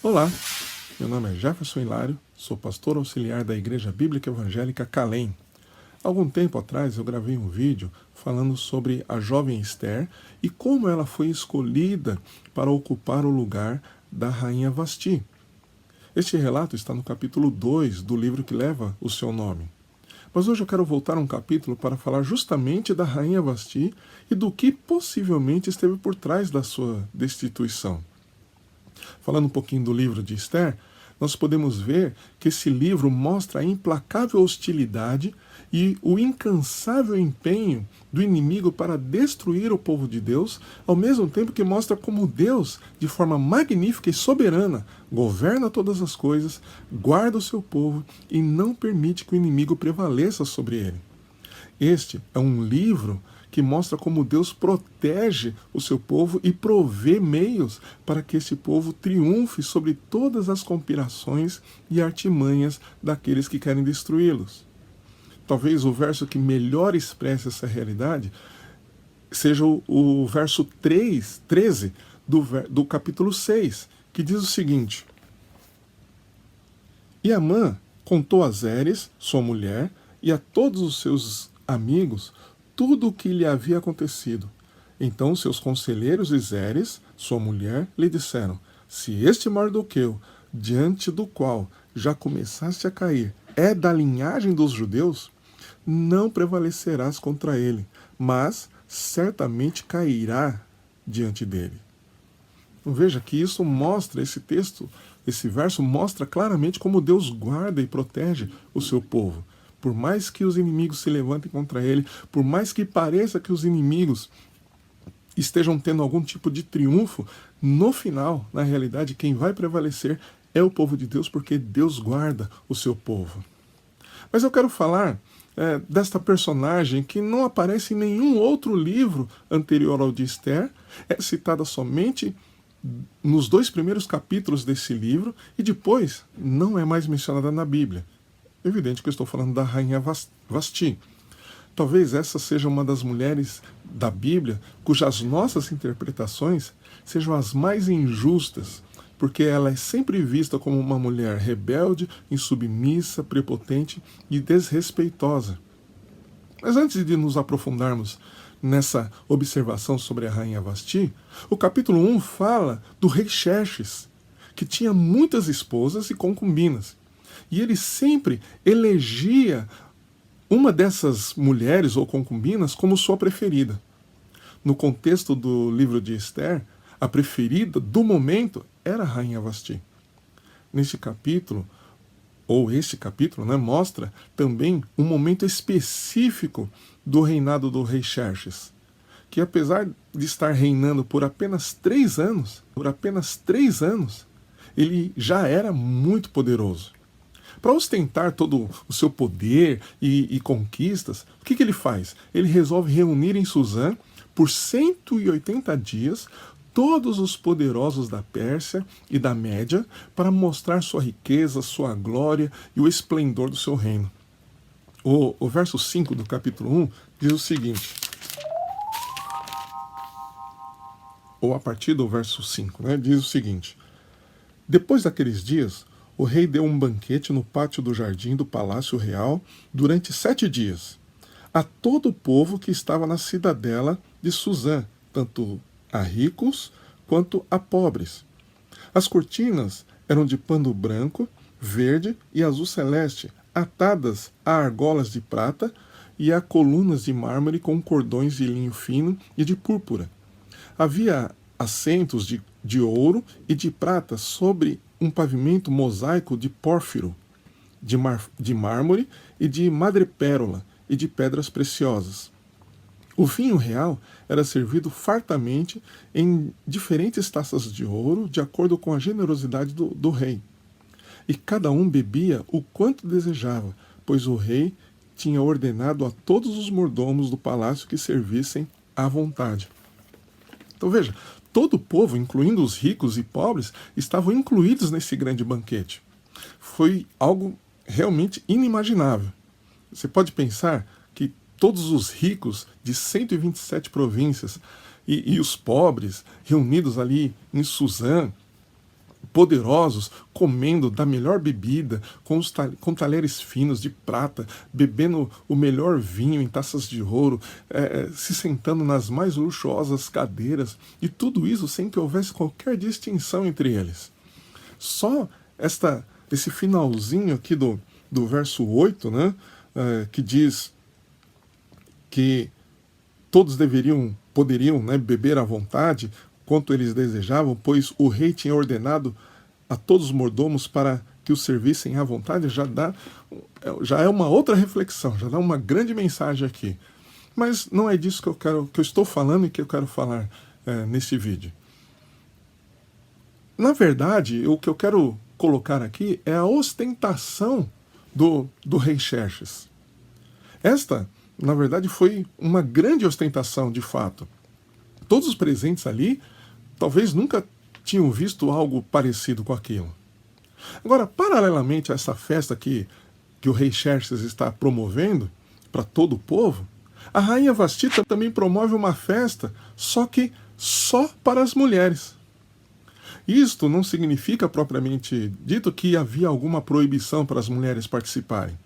Olá, meu nome é Jefferson Hilário, sou pastor auxiliar da Igreja Bíblica Evangélica Calém. Algum tempo atrás eu gravei um vídeo falando sobre a jovem Esther e como ela foi escolhida para ocupar o lugar da rainha Vasti. Este relato está no capítulo 2 do livro que leva o seu nome. Mas hoje eu quero voltar um capítulo para falar justamente da rainha Vasti e do que possivelmente esteve por trás da sua destituição. Falando um pouquinho do livro de Esther, nós podemos ver que esse livro mostra a implacável hostilidade e o incansável empenho do inimigo para destruir o povo de Deus, ao mesmo tempo que mostra como Deus, de forma magnífica e soberana, governa todas as coisas, guarda o seu povo e não permite que o inimigo prevaleça sobre ele. Este é um livro que mostra como Deus protege o seu povo e provê meios para que esse povo triunfe sobre todas as conspirações e artimanhas daqueles que querem destruí-los. Talvez o verso que melhor expressa essa realidade seja o verso 13 do capítulo 6, que diz o seguinte: E Amã contou a Zeres, sua mulher, e a todos os seus amigos tudo o que lhe havia acontecido. Então seus conselheiros e Zeres, sua mulher, lhe disseram: Se este Mardoqueu, diante do qual já começaste a cair, é da linhagem dos judeus, não prevalecerás contra ele, mas certamente cairá diante dele. Então, veja que isso mostra, esse texto, esse verso mostra claramente como Deus guarda e protege o seu povo. Por mais que os inimigos se levantem contra ele, por mais que pareça que os inimigos estejam tendo algum tipo de triunfo, no final, na realidade, quem vai prevalecer é o povo de Deus, porque Deus guarda o seu povo. Mas eu quero falar desta personagem que não aparece em nenhum outro livro anterior ao de Esther, é citada somente nos 2 primeiros capítulos desse livro e depois não é mais mencionada na Bíblia. Evidente que eu estou falando da rainha Vasti. Talvez essa seja uma das mulheres da Bíblia cujas nossas interpretações sejam as mais injustas, porque ela é sempre vista como uma mulher rebelde, insubmissa, prepotente e desrespeitosa. Mas antes de nos aprofundarmos nessa observação sobre a rainha Vasti, o capítulo 1 fala do rei Xerxes, que tinha muitas esposas e concubinas. E ele sempre elegia uma dessas mulheres ou concubinas como sua preferida. No contexto do livro de Esther, a preferida do momento era a rainha Vasti. Neste capítulo, ou este capítulo, mostra também um momento específico do reinado do rei Xerxes, que apesar de estar reinando por apenas 3 anos, ele já era muito poderoso. Para ostentar todo o seu poder e conquistas, o que ele faz? Ele resolve reunir em Suzã, por 180 dias, todos os poderosos da Pérsia e da Média para mostrar sua riqueza, sua glória e o esplendor do seu reino. O verso 5 do capítulo 1 diz o seguinte, ou a partir do verso 5, diz o seguinte: Depois daqueles dias, o rei deu um banquete no pátio do jardim do Palácio Real durante 7 dias, a todo o povo que estava na cidadela de Suzã, tanto a ricos quanto a pobres. As cortinas eram de pano branco, verde e azul celeste, atadas a argolas de prata e a colunas de mármore com cordões de linho fino e de púrpura. Havia assentos de ouro e de prata sobre um pavimento mosaico de pórfiro, de mármore e de madrepérola e de pedras preciosas. O vinho real era servido fartamente em diferentes taças de ouro, de acordo com a generosidade do rei. E cada um bebia o quanto desejava, pois o rei tinha ordenado a todos os mordomos do palácio que servissem à vontade. Então veja, todo o povo, incluindo os ricos e pobres, estavam incluídos nesse grande banquete. Foi algo realmente inimaginável. Você pode pensar que todos os ricos de 127 províncias e os pobres reunidos ali em Suzã poderosos, comendo da melhor bebida, com talheres finos de prata, bebendo o melhor vinho em taças de ouro, se sentando nas mais luxuosas cadeiras, e tudo isso sem que houvesse qualquer distinção entre eles. Só esse finalzinho aqui do verso 8, né, que diz que todos poderiam, né, beber à vontade, quanto eles desejavam, pois o rei tinha ordenado a todos os mordomos para que o servissem à vontade, já é uma outra reflexão, já dá uma grande mensagem aqui. Mas não é disso que eu estou falando e que eu quero falar nesse vídeo. Na verdade, o que eu quero colocar aqui é a ostentação do rei Xerxes. Esta, na verdade, foi uma grande ostentação, de fato. Todos os presentes ali talvez nunca tinham visto algo parecido com aquilo. Agora, paralelamente a essa festa que o rei Xerxes está promovendo para todo o povo, a rainha Vasti também promove uma festa, só que só para as mulheres. Isto não significa propriamente dito que havia alguma proibição para as mulheres participarem.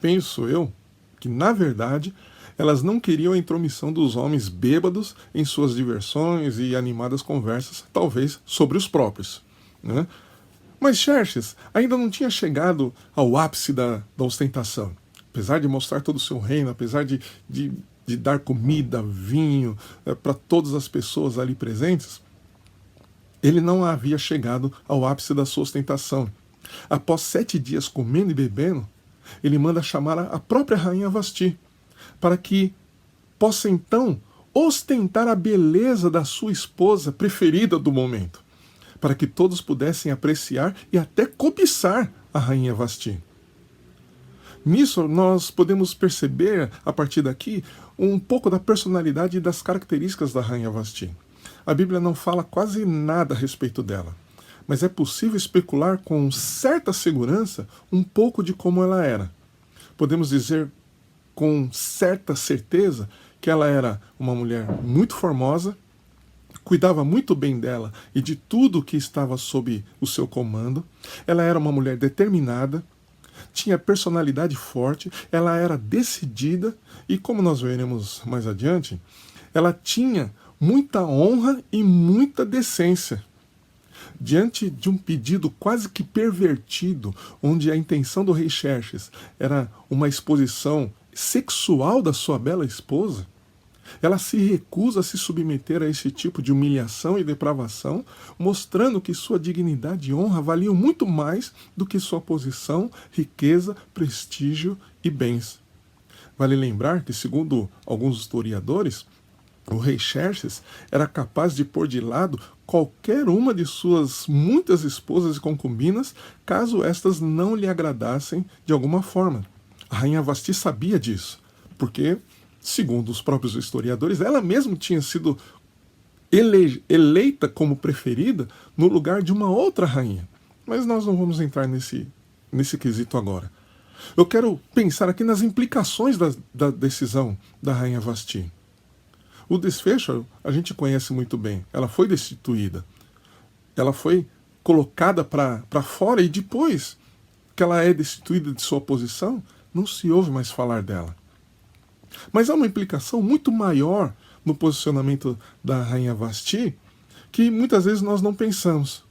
Penso eu que, na verdade, elas não queriam a intromissão dos homens bêbados em suas diversões e animadas conversas, talvez sobre os próprios, né? Mas Xerxes ainda não tinha chegado ao ápice da ostentação. Apesar de mostrar todo o seu reino, apesar de dar comida, vinho para todas as pessoas ali presentes, ele não havia chegado ao ápice da sua ostentação. Após 7 dias comendo e bebendo, ele manda chamar a própria rainha Vasti, para que possa então ostentar a beleza da sua esposa preferida do momento, para que todos pudessem apreciar e até cobiçar a rainha Vasti. Nisso nós podemos perceber, a partir daqui, um pouco da personalidade e das características da rainha Vasti. A Bíblia não fala quase nada a respeito dela, mas é possível especular com certa segurança um pouco de como ela era. Podemos dizer com certa certeza que ela era uma mulher muito formosa, cuidava muito bem dela e de tudo que estava sob o seu comando. Ela era uma mulher determinada, tinha personalidade forte, ela era decidida e, como nós veremos mais adiante, ela tinha muita honra e muita decência. Diante de um pedido quase que pervertido, onde a intenção do rei Xerxes era uma exposição sexual da sua bela esposa, ela se recusa a se submeter a esse tipo de humilhação e depravação, mostrando que sua dignidade e honra valiam muito mais do que sua posição, riqueza, prestígio e bens. Vale lembrar que, segundo alguns historiadores, o rei Xerxes era capaz de pôr de lado qualquer uma de suas muitas esposas e concubinas, caso estas não lhe agradassem de alguma forma. A rainha Vasti sabia disso, porque, segundo os próprios historiadores, ela mesma tinha sido eleita como preferida no lugar de uma outra rainha. Mas nós não vamos entrar nesse quesito agora. Eu quero pensar aqui nas implicações da decisão da rainha Vasti. O desfecho a gente conhece muito bem. Ela foi destituída. Ela foi colocada para fora e depois que ela é destituída de sua posição, não se ouve mais falar dela. Mas há uma implicação muito maior no posicionamento da rainha Vasti que muitas vezes nós não pensamos.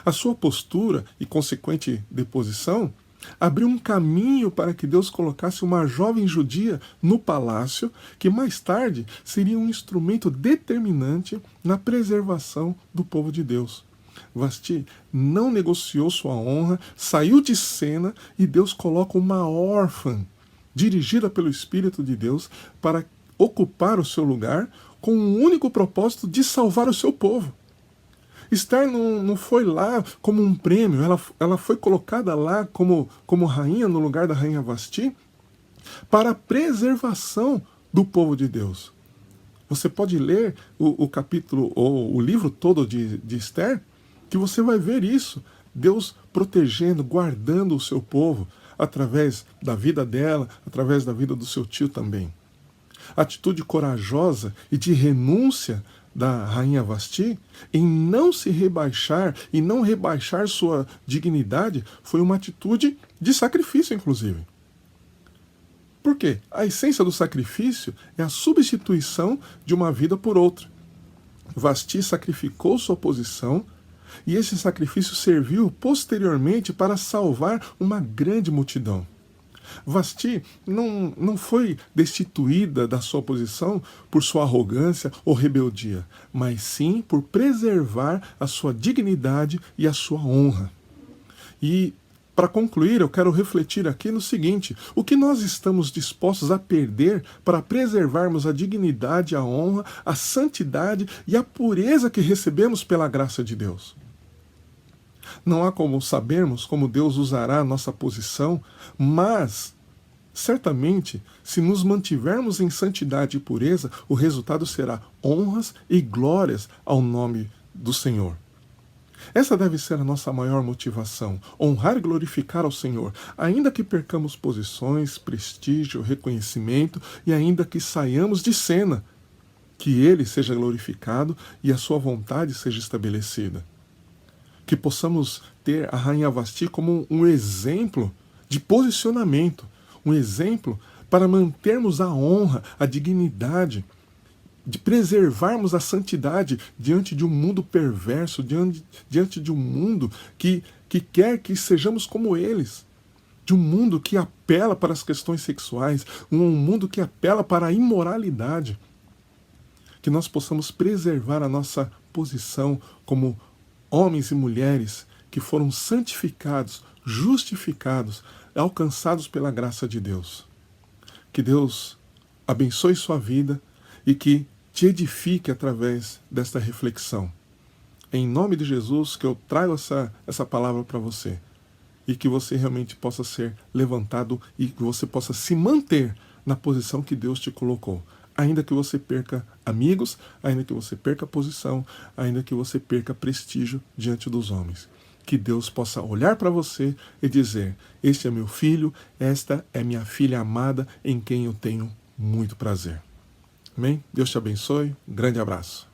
A sua postura e consequente deposição abriu um caminho para que Deus colocasse uma jovem judia no palácio, que mais tarde seria um instrumento determinante na preservação do povo de Deus. Vasti não negociou sua honra, saiu de cena e Deus coloca uma órfã, dirigida pelo Espírito de Deus, para ocupar o seu lugar com o único propósito de salvar o seu povo. Esther não foi lá como um prêmio, ela foi colocada lá como rainha no lugar da rainha Vasti para a preservação do povo de Deus. Você pode ler o capítulo ou o livro todo de Esther, que você vai ver isso. Deus protegendo, guardando o seu povo através da vida dela, através da vida do seu tio também. A atitude corajosa e de renúncia da rainha Vasti, em não se rebaixar e não rebaixar sua dignidade, foi uma atitude de sacrifício, inclusive. Por quê? A essência do sacrifício é a substituição de uma vida por outra. Vasti sacrificou sua posição e esse sacrifício serviu posteriormente para salvar uma grande multidão. Vasti não foi destituída da sua posição por sua arrogância ou rebeldia, mas sim por preservar a sua dignidade e a sua honra. E, para concluir, eu quero refletir aqui no seguinte: o que nós estamos dispostos a perder para preservarmos a dignidade, a honra, a santidade e a pureza que recebemos pela graça de Deus? Não há como sabermos como Deus usará a nossa posição, mas, certamente, se nos mantivermos em santidade e pureza, o resultado será honras e glórias ao nome do Senhor. Essa deve ser a nossa maior motivação, honrar e glorificar ao Senhor, ainda que percamos posições, prestígio, reconhecimento e ainda que saiamos de cena, que Ele seja glorificado e a sua vontade seja estabelecida. Que possamos ter a rainha Vasti como um exemplo de posicionamento, um exemplo para mantermos a honra, a dignidade, de preservarmos a santidade diante de um mundo perverso, diante de um mundo que quer que sejamos como eles, de um mundo que apela para as questões sexuais, um mundo que apela para a imoralidade. Que nós possamos preservar a nossa posição como homens e mulheres que foram santificados, justificados, alcançados pela graça de Deus. Que Deus abençoe sua vida e que te edifique através desta reflexão. É em nome de Jesus que eu trago essa palavra para você. E que você realmente possa ser levantado e que você possa se manter na posição que Deus te colocou. Ainda que você perca amigos, ainda que você perca posição, ainda que você perca prestígio diante dos homens. Que Deus possa olhar para você e dizer: este é meu filho, esta é minha filha amada, em quem eu tenho muito prazer. Amém? Deus te abençoe. Um grande abraço.